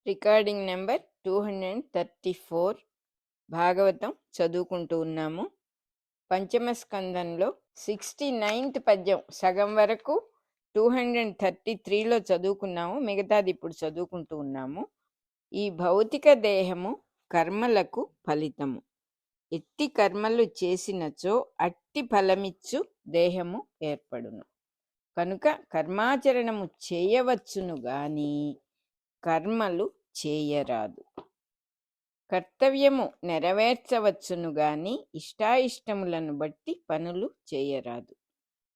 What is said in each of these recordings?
Recording number 234. Bhagavatam చదువుకుంటూ ఉన్నాము. పంచమ స్కందంలో 69th పద్యం సగం వరకు 233లో చదువుకున్నాము. మిగతాది ఇప్పుడు చదువుకుంటూ ఉన్నాము. ఈ భౌతిక దేహము కర్మలకు ఫలితము. ఎట్టి కర్మలు చేసినచో అట్టి ఫలమిచ్చు దేహము ఏర్పడును. కనుక కర్మాచరణము చేయవచ్చును గాని కర్మలు చేయరాదు. కర్తవ్యము నెరవేర్చవచ్చును గాని ఇష్టాయిష్టములను బట్టి పనులు చేయరాదు.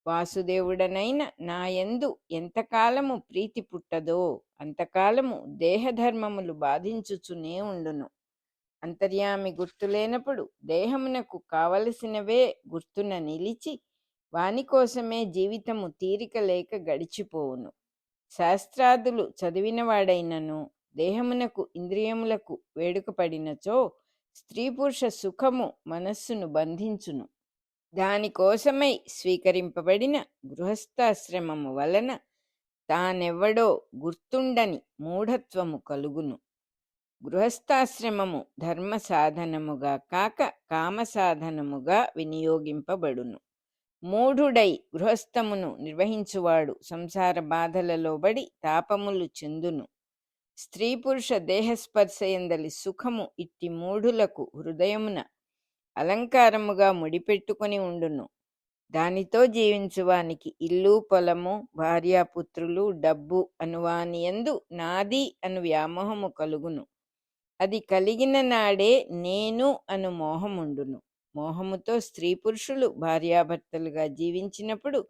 వాసుదేవుడనైన నాయందు ఎంతకాలము ప్రీతి పుట్టదో అంతకాలము దేహధర్మములు బాధించుచునే ఉండును. అంతర్యామి గుర్తులేనప్పుడు దేహమునకు కావలసినవే గుర్తున నిలిచి వాని కోసమే జీవితము తీరిక లేక గడిచిపోవును. శాస్త్రాదులు చదివినవాడైనను దేహమునకు ఇంద్రియములకు వేడుక పడినచో స్త్రీ పురుష సుఖము మనస్సును బంధించును. దానికోసమై స్వీకరింపబడిన గృహస్థాశ్రమము వలన తానెవ్వడో గుర్తుండని మూఢత్వము కలుగును. గృహస్థాశ్రమము ధర్మ సాధనముగా కాక కామ సాధనముగా వినియోగింపబడును. మూఢుడై గృహస్థమును నిర్వహించువాడు సంసార బాధలలో బడి తాపములు చెందును. స్త్రీ పురుష దేహస్పర్శయందలి సుఖము ఇట్టి మూఢులకు హృదయమున అలంకారముగా ముడిపెట్టుకుని ఉండును. దానితో జీవించువానికి ఇల్లు పొలము భార్యాపుత్రులు డబ్బు అనువానియందు నాది అను వ్యామోహము కలుగును. అది కలిగిన నాడే నేను అను మోహముండును. మోహముతో స్త్రీ పురుషులు భార్యాభర్తలుగా జీవించినప్పుడు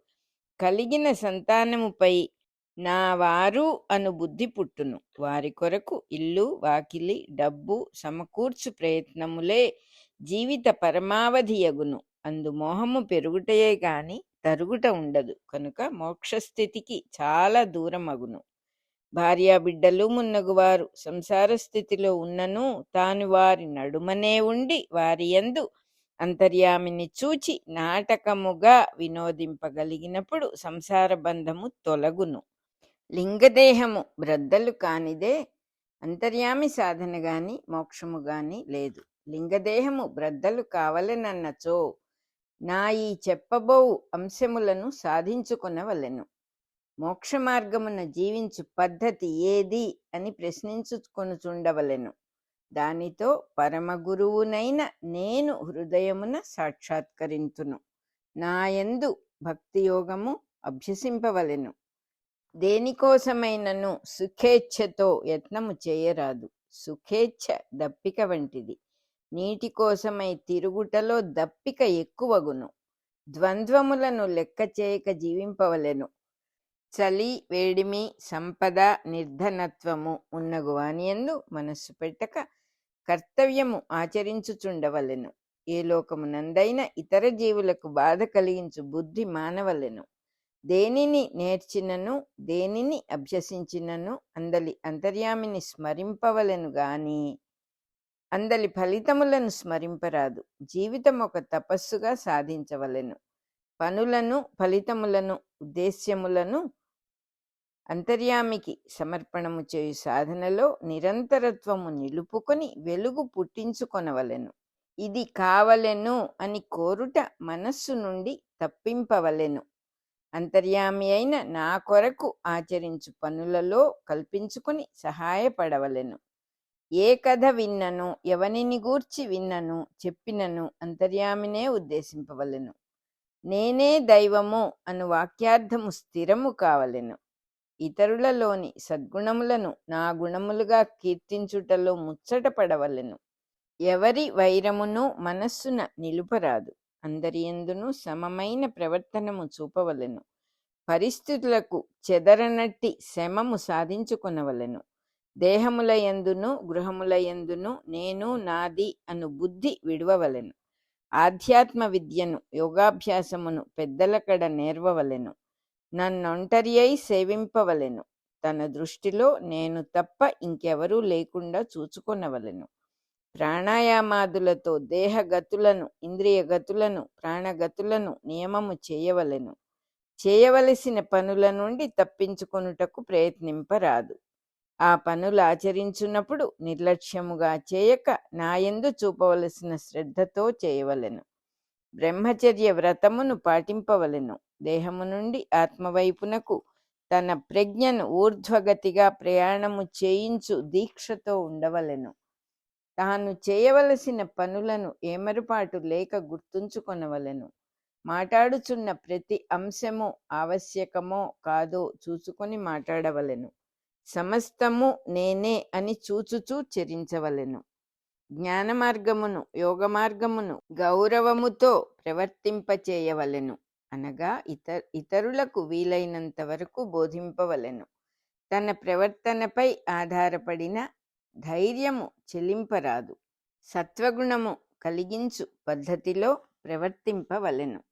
కలిగిన సంతానముపై నా వారు అను బుద్ధి పుట్టును. వారి కొరకు ఇల్లు వాకిలి డబ్బు సమకూర్చు ప్రయత్నములే జీవిత పరమావధి యగును. అందు మోహము పెరుగుటయే గాని తరుగుట ఉండదు. కనుక మోక్షస్థితికి చాలా దూరమగును. భార్యాబిడ్డలు మున్నగువారు సంసార స్థితిలో ఉన్నను తాను వారి నడుమనే ఉండి వారి యందు అంతర్యామిని చూచి నాటకముగా వినోదింపగలిగినప్పుడు సంసార బంధము తొలగును. లింగదేహము బ్రద్దలు కానిదే అంతర్యామి సాధన గాని మోక్షము గాని లేదు. లింగదేహము బ్రద్దలు కావలెనన్నచో నా ఈ చెప్పబోవు అంశములను సాధించుకొనవలెను. మోక్ష మార్గమున జీవించు పద్ధతి ఏది అని ప్రశ్నించుకొనుచుండవలెను. దానితో పరమగురువునైన నేను హృదయమున సాక్షాత్కరింతును. నాయందు భక్తియోగము అభ్యసింపవలెను. దేనికోసమైనను సుఖేచ్ఛతో యత్నము చేయరాదు. సుఖేచ్ఛ దప్పిక వంటిది. నీటి కోసమై తిరుగుటలో దప్పిక ఎక్కువగును. ద్వంద్వములను లెక్క చేయక జీవింపవలెను. చలి వేడిమి సంపద నిర్ధనత్వము ఉన్నగువానియందు మనస్సు పెట్టక కర్తవ్యము ఆచరించుచుండవలెను. ఏ లోకమునందైన ఇతర జీవులకు బాధ కలిగించు బుద్ధి మానవలెను. దేనిని నేర్చినను దేనిని అభ్యసించినను అందలి అంతర్యామిని స్మరింపవలెను గాని అందలి ఫలితములను స్మరింపరాదు. జీవితం ఒక తపస్సుగా సాధించవలెను. పనులను ఫలితములను ఉద్దేశ్యములను అంతర్యామికి సమర్పణము చేయు సాధనలో నిరంతరత్వము నిలుపుకొని వెలుగు పుట్టించుకొనవలెను. ఇది కావలెను అని కోరుట మనస్సు నుండి తప్పింపవలెను. అంతర్యామి అయిన నా కొరకు ఆచరించు పనులలో కల్పించుకుని సహాయపడవలెను. ఏ కథ విన్నను ఎవనిని గూర్చి విన్నను చెప్పినను అంతర్యామినే ఉద్దేశింపవలెను. నేనే దైవము అను వాక్యార్థము స్థిరము కావలెను. ఇతరులలోని సద్గుణములను నా గుణములుగా కీర్తించుటలో ముచ్చట పడవలెను. ఎవరి వైరమును మనస్సున నిలుపరాదు. అందరియందును సమమైన ప్రవర్తనము చూపవలెను. పరిస్థితులకు చెదరనట్టి శ్రమము సాధించుకొనవలెను. దేహములయందును గృహములయందును నేను నాది అను బుద్ధి విడువవలెను. ఆధ్యాత్మ విద్యను యోగాభ్యాసమును పెద్దల కడ నేర్వవలెను. నన్నొంటరి అయి సేవింపవలెను. తన దృష్టిలో నేను తప్ప ఇంకెవరూ లేకుండా చూచుకొనవలెను. ప్రాణాయామాదులతో దేహగతులను ఇంద్రియగతులను ప్రాణగతులను నియమము చేయవలెను. చేయవలసిన పనుల నుండి తప్పించుకొనుటకు ప్రయత్నింపరాదు. ఆ పనులు ఆచరించున్నప్పుడు నిర్లక్ష్యముగా చేయక నాయందు చూపవలసిన శ్రద్ధతో చేయవలెను. బ్రహ్మచర్య వ్రతమును పాటింపవలెను. దేహము నుండి ఆత్మవైపునకు తన ప్రజ్ఞను ఊర్ధ్వగతిగా ప్రయాణము చేయించు దీక్షతో ఉండవలెను. తాను చేయవలసిన పనులను ఏమరుపాటు లేక గుర్తుంచుకొనవలెను. మాట్లాడుచున్న ప్రతి అంశము ఆవశ్యకమో కాదో చూచుకొని మాట్లాడవలెను. సమస్తము నేనే అని చూచుచూ చరించవలెను. జ్ఞాన మార్గమును యోగ మార్గమును గౌరవముతో ప్రవర్తింపచేయవలెను. అనగా ఇతరులకు వీలైనంత వరకు బోధింపవలెను. తన ప్రవర్తనపై ఆధారపడిన ధైర్యము చెలింపరాదు. సత్వగుణము కలిగించు పద్ధతిలో ప్రవర్తింపవలెను.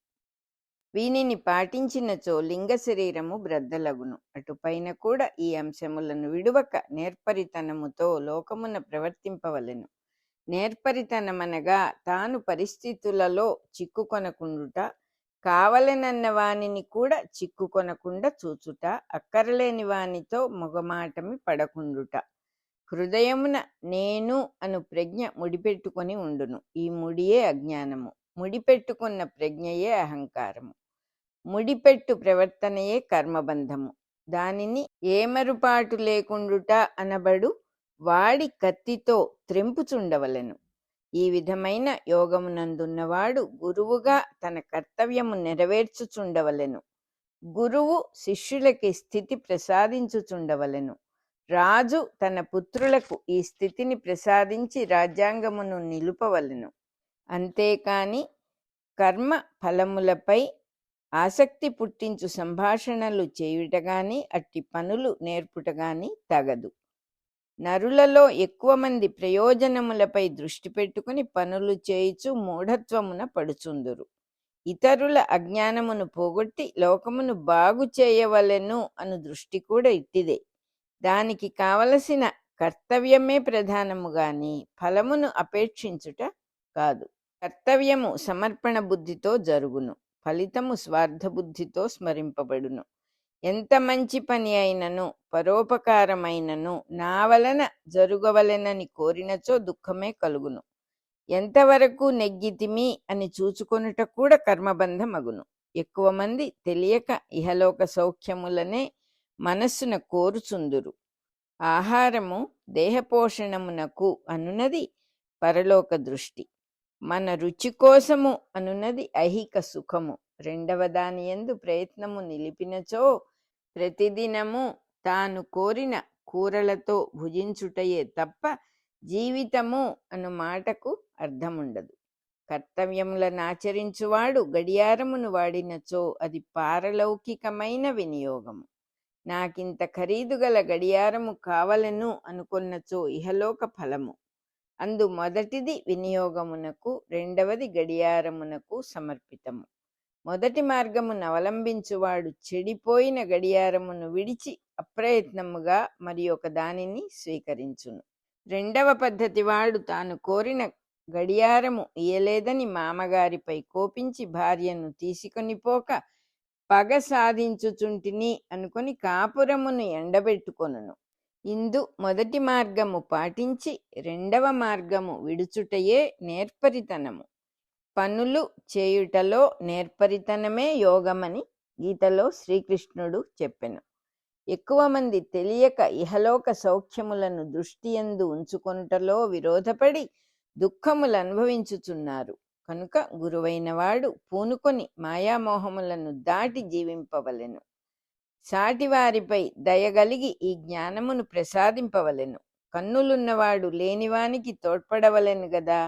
వీనిని పాటించినచో లింగ శరీరము బ్రద్దలగును. అటుపైన కూడా ఈ అంశములను విడువక నేర్పరితనముతో లోకమున ప్రవర్తింపవలెను. నేర్పరితనమనగా తాను పరిస్థితులలో చిక్కుకొనకుండుట, కావలెనన్న వానిని కూడా చిక్కుకొనకుండా చూచుట, అక్కరలేని వానితో మొగమాటమి పడకుండుట. హృదయమున నేను అను ప్రజ్ఞ ముడిపెట్టుకొని ఉండును. ఈ ముడియే అజ్ఞానము. ముడిపెట్టుకున్న ప్రజ్ఞయే అహంకారము. ముడిపెట్టు ప్రవర్తనయే కర్మబంధము. దానిని ఏమరుపాటు లేకుండుట అనబడు వాడి కత్తితో త్రెంపుచుండవలెను. ఈ విధమైన యోగమునందున్నవాడు గురువుగా తన కర్తవ్యము నెరవేర్చుచుండవలెను. గురువు శిష్యులకి స్థితి ప్రసాదించుచుండవలెను. రాజు తన పుత్రులకు ఈ స్థితిని ప్రసాదించి రాజ్యాంగమును నిలుపవలెను. అంతేకాని కర్మ ఫలములపై ఆసక్తి పుట్టించు సంభాషణలు చేయుట గాని అట్టి పనులు నేర్పుట గాని తగదు. నరులలో ఎక్కువ మంది ప్రయోజనములపై దృష్టి పెట్టుకుని పనులు చేయుచు మూఢత్వమున పడుచుందురు. ఇతరుల అజ్ఞానమును పోగొట్టి లోకమును బాగు చేయవలెను అను దృష్టి కూడా ఇట్టిదే. దానికి కావలసిన కర్తవ్యమే ప్రధానము గాని ఫలమును అపేక్షించుట కాదు. కర్తవ్యము సమర్పణ బుద్ధితో జరుగును. ఫలితము స్వార్థ బుద్ధితో స్మరింపబడును. ఎంత మంచి పని అయినను పరోపకారమైనను నా వలన జరుగవలెనని కోరినచో దుఃఖమే కలుగును. ఎంతవరకు నెగ్గితిమి అని చూచుకొనుట కూడా కర్మబంధమగును. ఎక్కువ మంది తెలియక ఇహలోక సౌఖ్యములనే మనస్సున కోరుచుందురు. ఆహారము దేహపోషణమునకు అనున్నది పరలోక దృష్టి. మన రుచి కోసము అనున్నది ఐహిక సుఖము. రెండవ దాని యందు ప్రయత్నము నిలిపినచో ప్రతిదినము తాను కోరిన కూరలతో భుజించుటయే తప్ప జీవితము అను మాటకు అర్థముండదు. కర్తవ్యములను ఆచరించువాడు గడియారమును వాడినచో అది పారలౌకికమైన వినియోగము. నాకింత ఖరీదు గల గడియారము కావలను అనుకొన్నచో ఇహలోక ఫలము. అందు మొదటిది వినియోగమునకు, రెండవది గడియారమునకు సమర్పితము. మొదటి మార్గమును అవలంబించువాడు చెడిపోయిన గడియారమును విడిచి అప్రయత్నముగా మరి ఒక దానిని స్వీకరించును. రెండవ పద్ధతి వాడు తాను కోరిన గడియారము ఇయ్యలేదని మామగారిపై కోపించి భార్యను తీసుకొని పోక పగ సాధించుచుంటిని అనుకొని కాపురమును ఎండబెట్టుకొనును. ఇందు మొదటి మార్గము పాటించి రెండవ మార్గము విడుచుటయే నేర్పరితనము. పనులు చేయుటలో నేర్పరితనమే యోగమని గీతలో శ్రీకృష్ణుడు చెప్పెను. ఎక్కువ మంది తెలియక ఇహలోక సౌఖ్యములను దృష్టియందు ఉంచుకొనుటలో విరోధపడి దుఃఖములు అనుభవించుచున్నారు. కనుక గురువైన వాడు పూనుకొని మాయామోహములను దాటి జీవింపవలెను. సాటివారిపై దయగలిగి ఈ జ్ఞానమును ప్రసాదింపవలెను. కన్నులున్నవాడు లేనివానికి తోడ్పడవలెను గదా.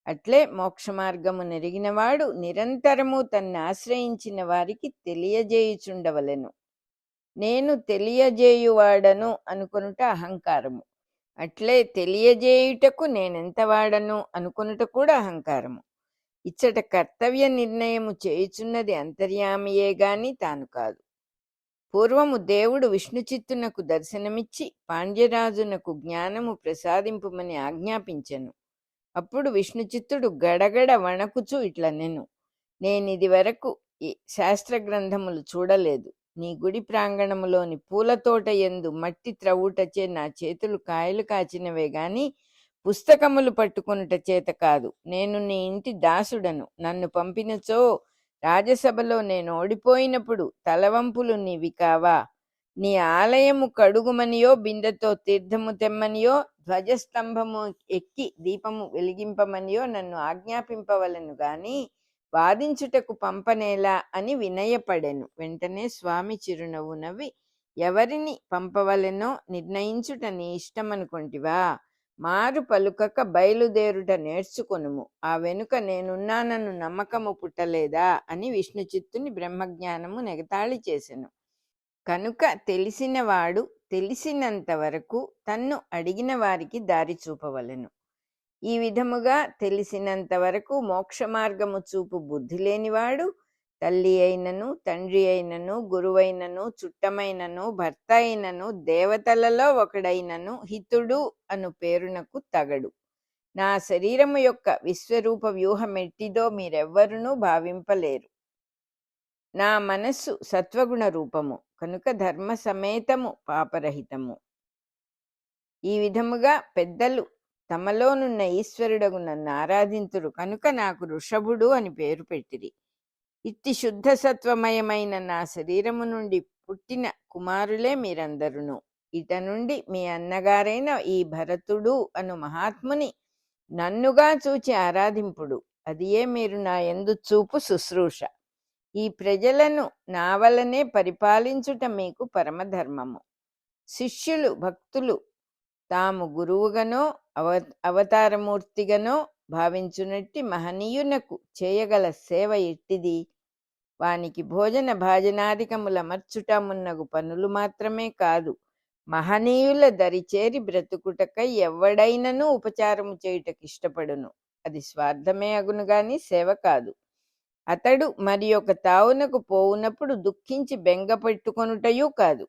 అట్లే మోక్ష మార్గము నెరిగినవాడు నిరంతరము తన్ను ఆశ్రయించిన వారికి తెలియజేయుచుండవలెను. నేను తెలియజేయువాడను అనుకొనుట అహంకారము. అట్లే తెలియజేయుటకు నేనెంత వాడను అనుకొనుట కూడా అహంకారము. ఇచ్చట కర్తవ్య నిర్ణయము చేయుచున్నది అంతర్యామియే గాని తాను కాదు. పూర్వము దేవుడు విష్ణుచిత్తునకు దర్శనమిచ్చి పాండ్యరాజునకు జ్ఞానము ప్రసాదింపుమని ఆజ్ఞాపించెను. అప్పుడు విష్ణుచిత్తుడు గడగడ వణకుచు ఇట్లనెను, నేనిది వరకు శాస్త్ర గ్రంథములు చూడలేదు. నీ గుడి ప్రాంగణములోని పూలతోట యందు మట్టి త్రవ్వుటచే నా చేతులు కాయలు కాచినవే గాని పుస్తకములు పట్టుకొనుట చేత కాదు. నేను నీ ఇంటి దాసుడను. నన్ను పంపినచో రాజసభలో నేను ఓడిపోయినప్పుడు తలవంపులు నీవి కావా? నీ ఆలయము కడుగుమనియో బిందెతో తీర్థము తెమ్మనియో ధ్వజస్తంభము ఎక్కి దీపము వెలిగింపమనియో నన్ను ఆజ్ఞాపింపవలను గాని వాదించుటకు పంపనేలా అని వినయపడెను. వెంటనే స్వామి చిరునవ్వు నవ్వి, ఎవరిని పంపవలెనో నిర్ణయించుట నీ ఇష్టమనుకొంటివా? మారు పలుకక బయలుదేరుట నేర్చుకొనుము. ఆ వెనుక నేనున్నానను నమ్మకము పుట్టలేదా అని విష్ణు చిత్తుని బ్రహ్మజ్ఞానము నెగతాళి చేసెను. కనుక తెలిసినవాడు తెలిసినంత వరకు తన్ను అడిగిన వారికి దారి చూపవలెను. ఈ విధముగా తెలిసినంత వరకు మోక్ష మార్గము చూపు బుద్ధి లేనివాడు తల్లి అయినను తండ్రి అయినను గురువైనను చుట్టమైనను భర్త అయినను దేవతలలో ఒకడైనను హితుడు అను పేరునకు తగడు. నా శరీరము యొక్క విశ్వరూప వ్యూహమెట్టిదో మీరెవ్వరునూ భావింపలేరు. నా మనస్సు సత్వగుణ రూపము కనుక ధర్మ సమేతము పాపరహితము. ఈ విధముగా పెద్దలు తమలోనున్న ఈశ్వరుడగు నన్ను ఆరాధింతురు కనుక నాకు వృషభుడు అని పేరు పెట్టిరి. ఇట్టి శుద్ధ సత్వమయమైన నా శరీరము నుండి పుట్టిన కుమారులే మీరందరును. ఇట నుండి మీ అన్నగారైన ఈ భరతుడు అను మహాత్ముని నన్నుగా చూచి ఆరాధింపుడు. అదియే మీరు నా యందు చూపు శుశ్రూష. ఈ ప్రజలను నా వలనే పరిపాలించుట మీకు పరమధర్మము. శిష్యులు భక్తులు తాము గురువుగానో అవతారమూర్తిగానో భావించునట్టి మహనీయునకు చేయగల సేవ ఎట్టిది? వానికి భోజన భాజనాదికములమర్చుట మున్నగు పనులు మాత్రమే కాదు, మహనీయుల దరిచేరి బ్రతుకుటకై ఎవడైనను ఉపచారము చేయుటకు ఇష్టపడును. అది స్వార్థమే అగును గాని సేవ కాదు. అతడు మరి ఒక తావునకు పోవునప్పుడు దుఃఖించి బెంగ పెట్టుకొనుటయూ కాదు.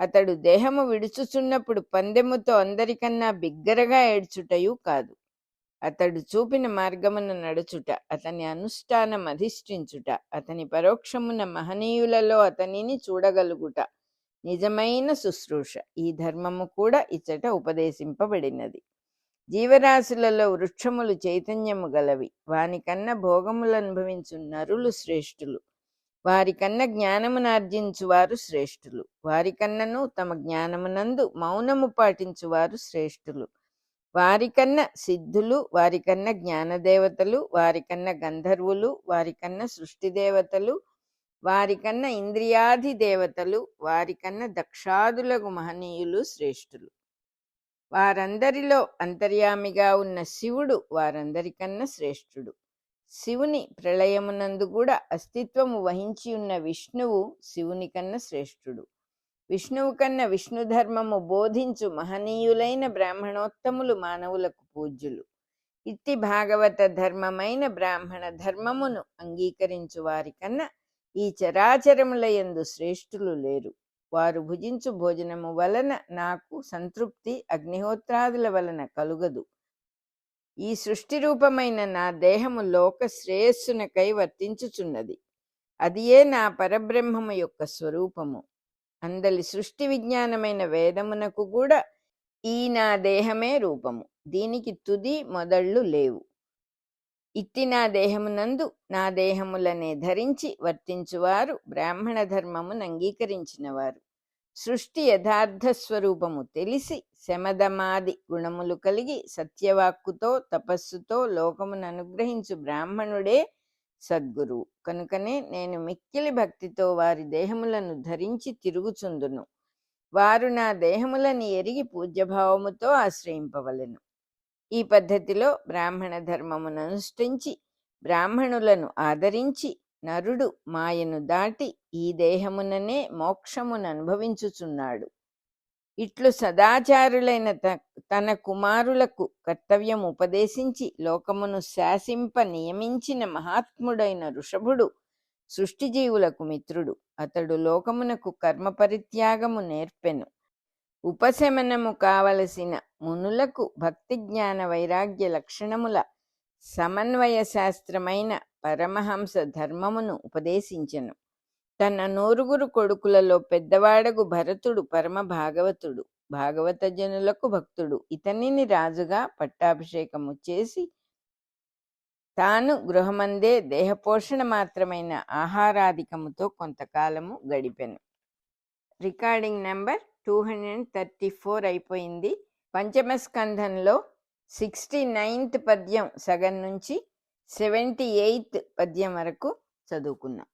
అతడు దేహము విడుచుచున్నప్పుడు పందెముతో అందరికన్నా బిగ్గరగా ఏడ్చుటయూ కాదు. అతడు చూపిన మార్గమున నడుచుట, అతని అనుష్ఠానం అధిష్ఠించుట, అతని పరోక్షమున మహనీయులలో అతనిని చూడగలుగుట నిజమైన శుశ్రూష. ఈ ధర్మము కూడా ఇచ్చట ఉపదేశింపబడినది. జీవరాశులలో వృక్షములు చైతన్యము గలవి. వానికన్నా భోగములు అనుభవించు నరులు శ్రేష్ఠులు. వారికన్నా జ్ఞానమునార్జించువారు శ్రేష్ఠులు. వారికన్నను తమ జ్ఞానమునందు మౌనము పాటించువారు శ్రేష్ఠులు. వారికన్నా సిద్ధులు, వారికన్నా జ్ఞానదేవతలు, వారికన్నా గంధర్వులు, వారికన్నా సృష్టిదేవతలు, వారికన్నా ఇంద్రియాధి దేవతలు, వారికన్నా దక్షాదులకు మహనీయులు శ్రేష్ఠులు. వారందరిలో అంతర్యామిగా ఉన్న శివుడు వారందరికన్నా శ్రేష్ఠుడు. శివుని ప్రళయమునందు కూడా అస్తిత్వము వహించి ఉన్న విష్ణువు శివుని కన్నా శ్రేష్ఠుడు. విష్ణువు కన్నా విష్ణు ధర్మము బోధించు మహనీయులైన బ్రాహ్మణోత్తములు మానవులకు పూజ్యులు. ఇట్టి భాగవత ధర్మమైన బ్రాహ్మణ ధర్మమును అంగీకరించు వారికన్నా ఈ చరాచరముల యందు శ్రేష్ఠులు లేరు. వారు భుజించు భోజనము వలన నాకు సంతృప్తి అగ్నిహోత్రాదుల వలన కలుగదు. ఈ సృష్టి రూపమైన నా దేహము లోక శ్రేయస్సునకై వర్తించుచున్నది. అదియే నా పరబ్రహ్మము యొక్క స్వరూపము. అందలి సృష్టి విజ్ఞానమైన వేదమునకు కూడా ఈ నా దేహమే రూపము. దీనికి తుది మొదళ్ళు లేవు. ఇట్టి నా దేహమునందు నా దేహములనే ధరించి వర్తించువారు బ్రాహ్మణ ధర్మమును అంగీకరించినవారు. సృష్టి యథార్థ స్వరూపము తెలిసి శమదమాది గుణములు కలిగి సత్యవాక్కుతో తపస్సుతో లోకమును అనుగ్రహించు బ్రాహ్మణుడే సద్గురువు. కనుకనే నేను మిక్కిలి భక్తితో వారి దేహములను ధరించి తిరుగుచుందును. వారు నా దేహములను ఎరిగి పూజ్యభావముతో ఆశ్రయింపవలెను. ఈ పద్ధతిలో బ్రాహ్మణ ధర్మమును అనుష్ఠించి బ్రాహ్మణులను ఆదరించి నరుడు మాయను దాటి ఈ దేహముననే మోక్షమును అనుభవించుచున్నాడు. ఇట్లు సదాచారులైన తన కుమారులకు కర్తవ్యం ఉపదేశించి లోకమును శాసింప నియమించిన మహాత్ముడైన వృషభుడు సృష్టిజీవులకు మిత్రుడు. అతడు లోకమునకు కర్మ పరిత్యాగము నేర్పెను. ఉపశమనము కావలసిన మునులకు భక్తి జ్ఞాన వైరాగ్య లక్షణముల సమన్వయ శాస్త్రమైన పరమహంస ధర్మమును ఉపదేశించెను. తన నూరుగురు కొడుకులలో పెద్దవాడగు భరతుడు పరమ భాగవతుడు, భాగవత జనులకు భక్తుడు. ఇతనిని రాజుగా పట్టాభిషేకము చేసి తాను గృహమందే దేహపోషణ మాత్రమైన ఆహారాధికముతో కొంతకాలము గడిపెను. రికార్డింగ్ నెంబర్ 234 అయిపోయింది. పంచమ స్కంధంలో 69th పద్యం సగం నుంచి 78th పద్యం వరకు చదువుకున్నాం.